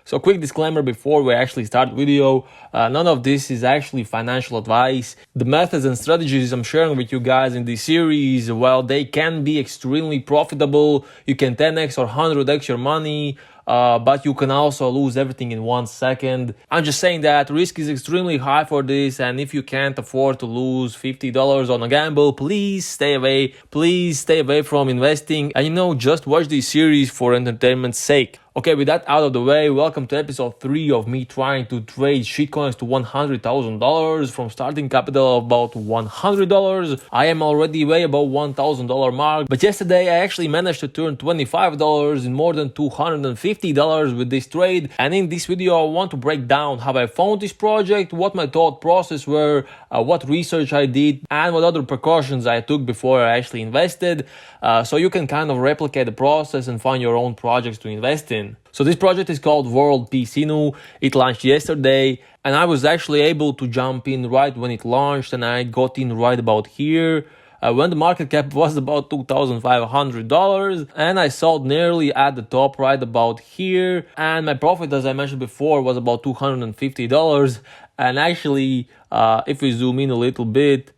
So quick disclaimer before we actually start the video, none of this is actually financial advice. The methods and strategies I'm sharing with you guys in this series, well, they can be extremely profitable. You can 10x or 100x your money. But you can also lose everything in 1 second. I'm just saying that risk is extremely high for this, and if you can't afford to lose $50 on a gamble, please stay away. Please stay away from investing, and just watch this series for entertainment's sake. Okay, with that out of the way, welcome to episode 3 of me trying to trade shitcoins to $100,000 from starting capital of about $100. I am already way above $1,000 mark, but yesterday I actually managed to turn $25 in more than $250 with this trade. And in this video, I want to break down how I found this project, what my thought process were, what research I did, and what other precautions I took before I actually invested, so you can kind of replicate the process and find your own projects to invest in. So this project is called World PCNU. It launched yesterday, and I was actually able to jump in right when it launched, and I got in right about here. When the market cap was about $2,500, and I sold nearly at the top right about here, and my profit, as I mentioned before, was about $250. And actually, if we zoom in a little bit,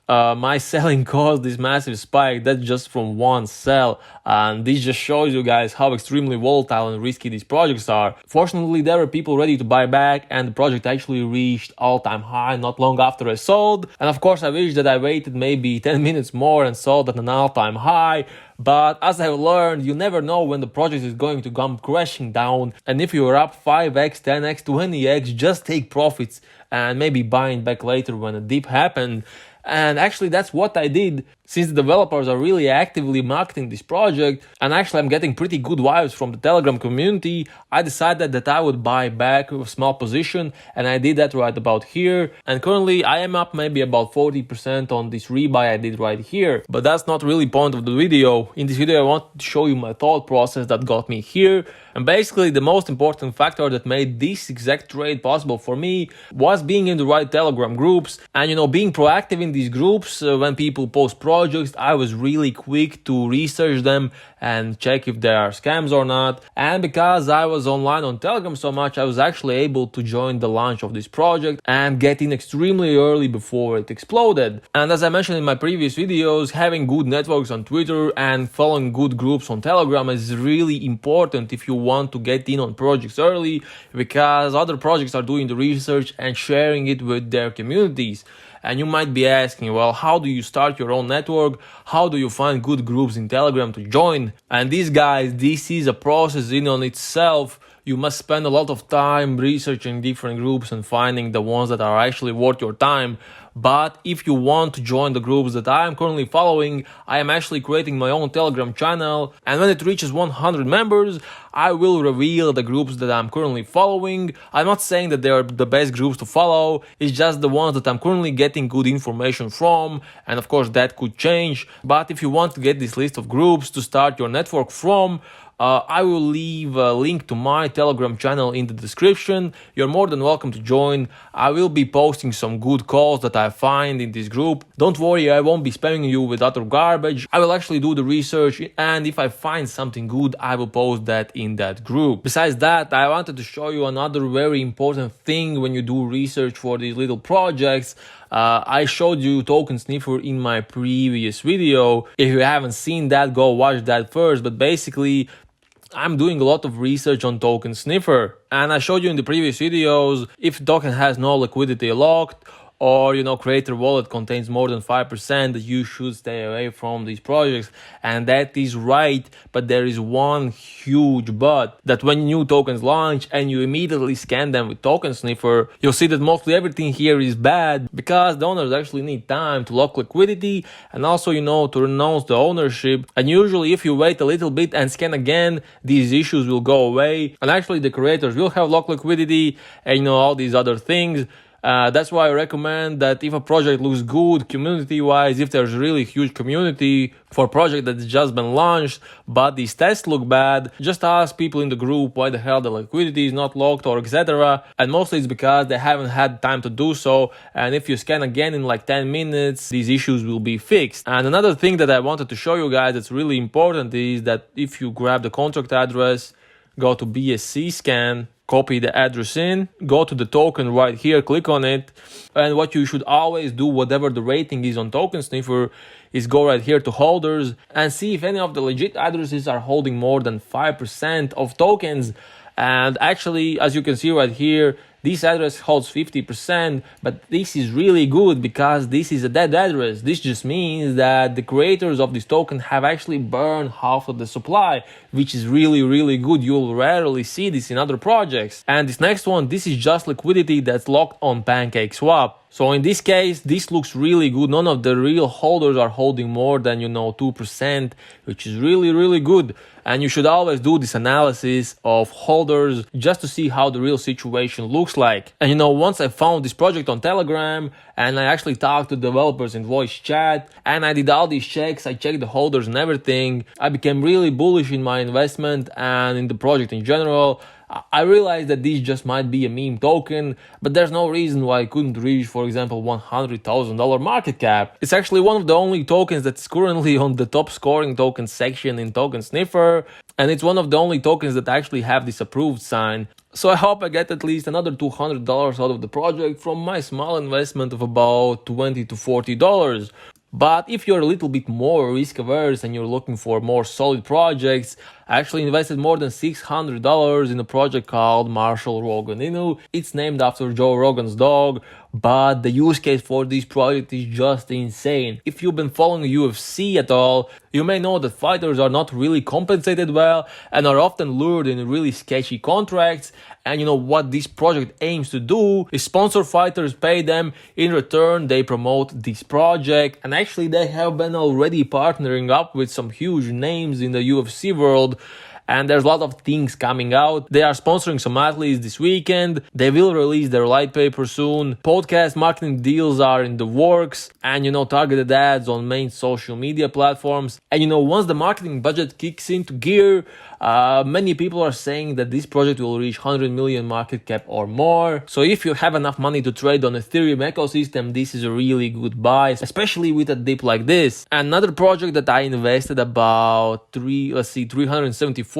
my selling caused this massive spike. That's just from one sell, and this just shows you guys how extremely volatile and risky these projects are. Fortunately, there were people ready to buy back, and the project actually reached all-time high not long after I sold. And of course, I wish that I waited maybe 10 minutes more and sold at an all-time high. But as I've learned, you never know when the project is going to come crashing down, and if you're up 5x, 10x, 20x, just take profits and maybe buying back later when a dip happened. And actually, that's what I did, since the developers are really actively marketing this project, and actually I'm getting pretty good vibes from the Telegram community. I decided that I would buy back a small position, and I did that right about here. And currently I am up maybe about 40% on this rebuy I did right here. But that's not really the point of the video. In this video I want to show you my thought process that got me here. And basically the most important factor that made this exact trade possible for me was being in the right Telegram groups, and being proactive in these groups. When people post projects, I was really quick to research them and check if there are scams or not. And because I was online on Telegram so much, I was actually able to join the launch of this project and get in extremely early before it exploded. And as I mentioned in my previous videos, having good networks on Twitter and following good groups on Telegram is really important if you want to get in on projects early, because other projects are doing the research and sharing it with their communities. And you might be asking, well, how do you start your own network? How do you find good groups in Telegram to join? And these guys, this is a process in on itself. You must spend a lot of time researching different groups and finding the ones that are actually worth your time. But if you want to join the groups that I am currently following, I am actually creating my own Telegram channel, and when it reaches 100 members, I will reveal the groups that I'm currently following. I'm not saying that they are the best groups to follow, it's just the ones that I'm currently getting good information from, and of course that could change. But if you want to get this list of groups to start your network from, I will leave a link to my Telegram channel in the description. You're more than welcome to join. I will be posting some good calls that I find in this group. Don't worry, I won't be spamming you with other garbage. I will actually do the research, and if I find something good, I will post that in that group. Besides that, I wanted to show you another very important thing when you do research for these little projects. I showed you Token Sniffer in my previous video. If you haven't seen that, go watch that first. But basically, I'm doing a lot of research on Token Sniffer, and I showed you in the previous videos, if token has no liquidity locked, or creator wallet contains more than 5%, that you should stay away from these projects. And that is right, but there is one huge but, that when new tokens launch and you immediately scan them with Token Sniffer, you'll see that mostly everything here is bad, because the owners actually need time to lock liquidity and also to renounce the ownership. And usually if you wait a little bit and scan again, these issues will go away, and actually the creators will have locked liquidity and all these other things. That's why I recommend that if a project looks good community-wise, if there's really huge community for a project that's just been launched, but these tests look bad, just ask people in the group why the hell the liquidity is not locked or etc. And mostly it's because they haven't had time to do so, and if you scan again in like 10 minutes, these issues will be fixed. And another thing that I wanted to show you guys that's really important is that if you grab the contract address, go to BSC scan, copy the address in, go to the token right here, click on it. And what you should always do, whatever the rating is on Token Sniffer, is go right here to holders and see if any of the legit addresses are holding more than 5% of tokens. And actually, as you can see right here, this address holds 50%, but this is really good because this is a dead address. This just means that the creators of this token have actually burned half of the supply, which is really, really good. You'll rarely see this in other projects. And this next one, this is just liquidity that's locked on PancakeSwap. So in this case, this looks really good. None of the real holders are holding more than, 2%, which is really, really good. And you should always do this analysis of holders just to see how the real situation looks like. And once I found this project on Telegram and I actually talked to developers in voice chat and I did all these checks, I checked the holders and everything, I became really bullish in my investment and in the project in general. I realized that this just might be a meme token, but there's no reason why it couldn't reach, for example, $100,000 market cap. It's actually one of the only tokens that's currently on the top scoring token section in Token Sniffer, and it's one of the only tokens that actually have this approved sign. So I hope I get at least another $200 out of the project from my small investment of about $20 to $40. But if you're a little bit more risk averse and you're looking for more solid projects, I actually invested more than $600 in a project called Marshall Rogan Inu. It's named after Joe Rogan's dog, but the use case for this project is just insane. If you've been following UFC at all, you may know that fighters are not really compensated well and are often lured in really sketchy contracts. And what this project aims to do is sponsor fighters, pay them, in return they promote this project. And actually they have been already partnering up with some huge names in the UFC world. And there's a lot of things coming out. They are sponsoring some athletes this weekend. They will release their light paper soon. Podcast marketing deals are in the works. And, targeted ads on main social media platforms. And, once the marketing budget kicks into gear, many people are saying that this project will reach 100 million market cap or more. So if you have enough money to trade on Ethereum ecosystem, this is a really good buy, especially with a dip like this. Another project that I invested about $374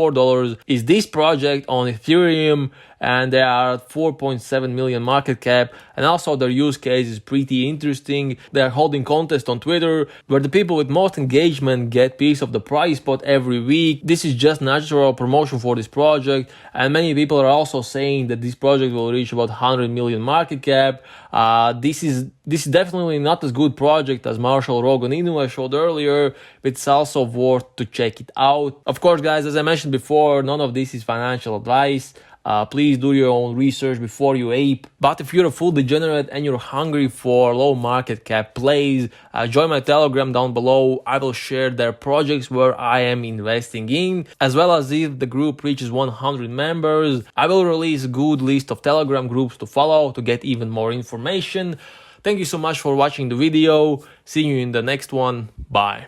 is this project on Ethereum, and they are at 4.7 million market cap, and also their use case is pretty interesting. They are holding contests on Twitter where the people with most engagement get piece of the prize pot every week. This is just natural promotion for this project, and many people are also saying that this project will reach about 100 million market cap. This is definitely not as good project as Marshall Rogan Inu I showed earlier, but it's also worth to check it out. Of course, guys, as I mentioned before, none of this is financial advice. Please do your own research before you ape. But if you're a full degenerate and you're hungry for low market cap plays, join my Telegram down below. I will share their projects where I am investing in, as well as if the group reaches 100 members, I will release a good list of Telegram groups to follow to get even more information. Thank you so much for watching the video. See you in the next one. Bye.